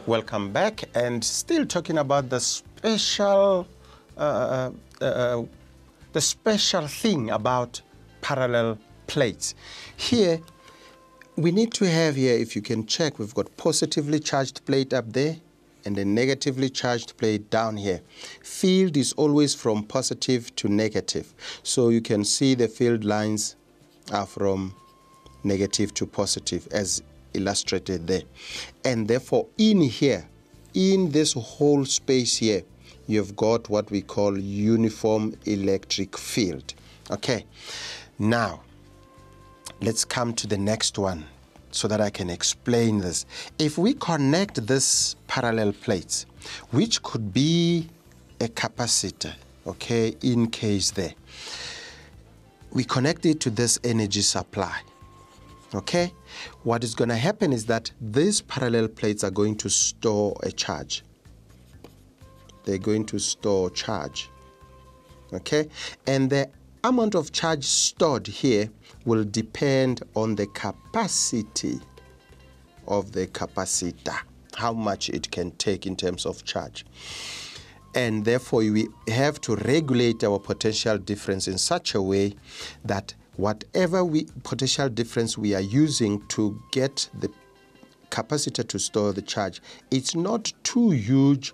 Welcome back, and still talking about the special thing about parallel plates. Here, we need to have here, if you can check, we've got positively charged plate up there and a negatively charged plate down here. Field is always from positive to negative. So you can see the field lines are from negative to positive as illustrated there. And therefore in here, in this whole space here, you've got what we call uniform electric field. Okay, now let's come to the next one so that I can explain this. If we connect this parallel plates, which could be a capacitor, okay, in case there, we connect it to this energy supply. Okay, what is going to happen is that these parallel plates are going to store a charge. They're going to store charge. Okay, and the amount of charge stored here will depend on the capacity of the capacitor, how much it can take in terms of charge. And therefore, we have to regulate our potential difference in such a way that whatever potential difference we are using to get the capacitor to store the charge, it's not too huge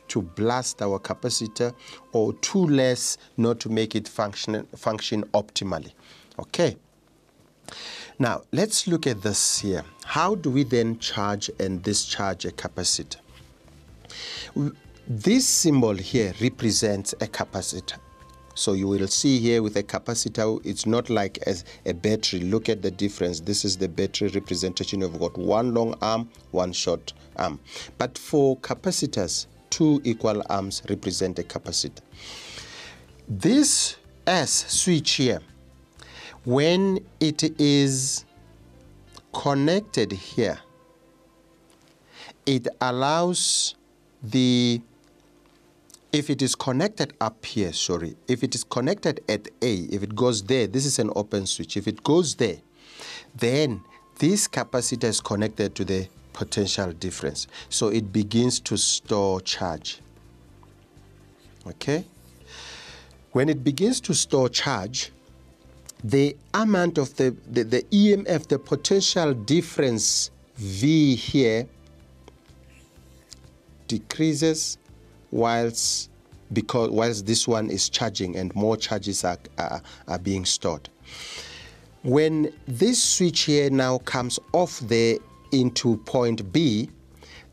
to blast our capacitor or too less not to make it function optimally. Okay. Now, let's look at this here. How do we then charge and discharge a capacitor? This symbol here represents a capacitor. So you will see here with a capacitor, it's not like as a battery. Look at the difference. This is the battery representation. You've got one long arm, one short arm. But for capacitors, two equal arms represent a capacitor. This S switch here, when it is connected here, it allows if it is connected up here, if it is connected at A, if it goes there, this is an open switch. If it goes there, then this capacitor is connected to the potential difference. So it begins to store charge. Okay? When it begins to store charge, the amount of the EMF, the potential difference V here, decreases whilst this one is charging and more charges are being stored. When this switch here now comes off there into point B,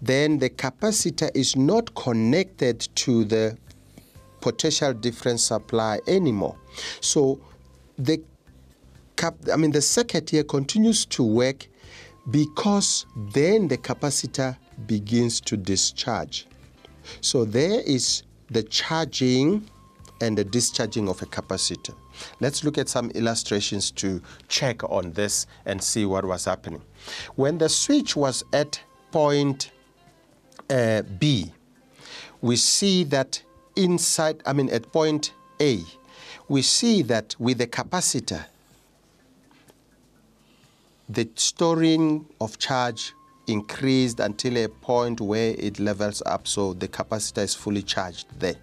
then the capacitor is not connected to the potential difference supply anymore. So the circuit here continues to work because then the capacitor begins to discharge. So there is the charging and the discharging of a capacitor. Let's look at some illustrations to check on this and see what was happening. When the switch was at point B, we see that at point A, we see that with the capacitor, the storing of charge increased until a point where it levels up, so the capacitor is fully charged there.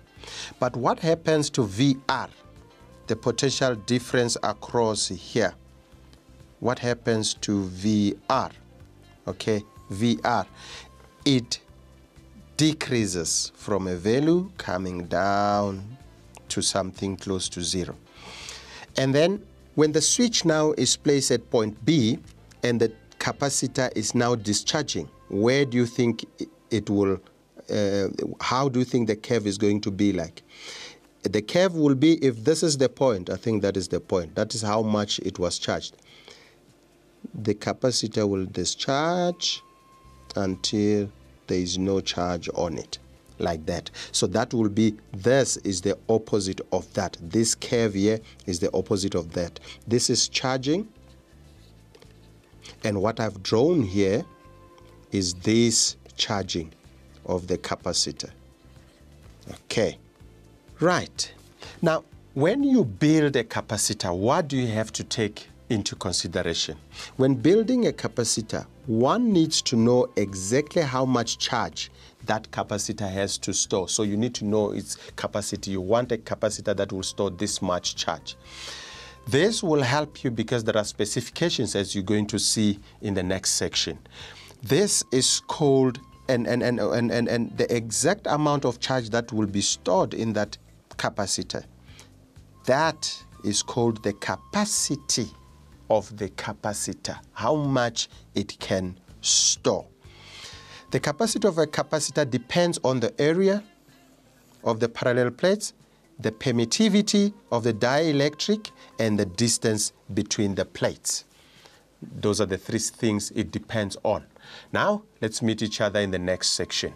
But what happens to VR, the potential difference across here? What happens to VR? Okay, VR, it decreases from a value coming down to something close to zero. And then when the switch now is placed at point B and the capacitor is now discharging, where do you think it will, how do you think the curve is going to be like? The curve will be, if this is the point, I think that is the point, that is how much it was charged. The capacitor will discharge until there is no charge on it, like that. So that will be, this is the opposite of that. This curve here is the opposite of that. This is charging. And what I've drawn here is this charging of the capacitor. Okay, right. Now, when you build a capacitor, what do you have to take into consideration. When building a capacitor, one needs to know exactly how much charge that capacitor has to store. So you need to know its capacity. You want a capacitor that will store this much charge. This will help you because there are specifications, as you're going to see in the next section. This is called, and the exact amount of charge that will be stored in that capacitor, that is called the capacity of the capacitor, how much it can store. The capacity of a capacitor depends on the area of the parallel plates, the permittivity of the dielectric, and the distance between the plates. Those are the three things it depends on. Now, let's meet each other in the next section.